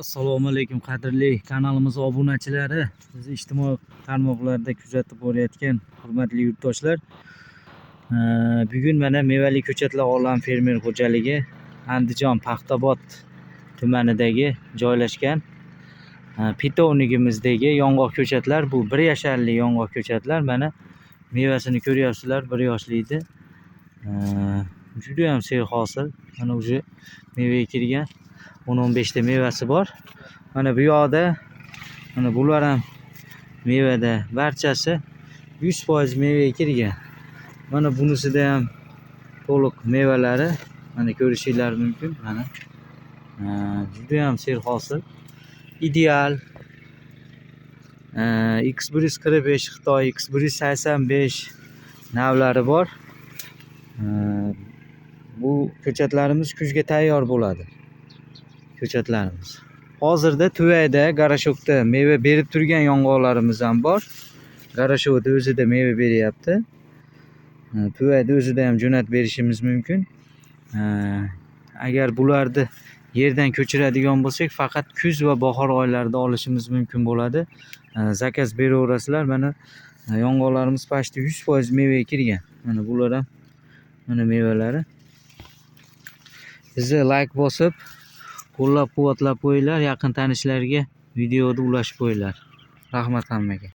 Assalomu alaykum qadrli kanalimiz obunachilari, bizni ijtimoiy tarmoqlarda kuzatib borayotgan hurmatli yurtdoshlar. Bugun mana mevali ko'chatlar olam fermer xo'jaligi Andijon Paxtabod tumanidagi joylashgan pitovnigimizdagi yong'oq ko'chatlar. Bu 1 yasharli yong'oq ko'chatlar. Mana mevasini ko'ryapsizlar, 1 yoshli edi. Juda ham serhosil. Mana o'sha mevaga kirgan 10-15 ta mevasi bor. Mana bu yoqda mana bular ham mevada barchasi 100% mevaga kirgan. Mana bunisida ham to'liq mevalari mana ko'rishingiz mumkin. Mana juda ham serhosil, ideal. X145 Xitoy, X185 navlari bor. Bu ko'chatlarimiz kuzga tayyor bo'ladi. Ko'chatlarimiz hozirda tuvayda garashokda meva berib turgan yong'oqlarimiz ham bor. Garashokda o'zida meva beryapti. Tuvayda o'zida ham jo'natib berishimiz mumkin. Agar bularni yerdan ko'chiradigan bo'lsak, faqat kuz va bahor oylarida olishimiz mumkin bo'ladi. Zakaz beraverasizlar. Mana yong'oqlarimiz почти 100% mevaga kirgan. Mana bular ham mana mevalari. Bizni like bosib qo'llab-quvvatlab qo'yinglar, yaqin tanishlarga videoni ulashib qo'yinglar. Rahmat hammaga.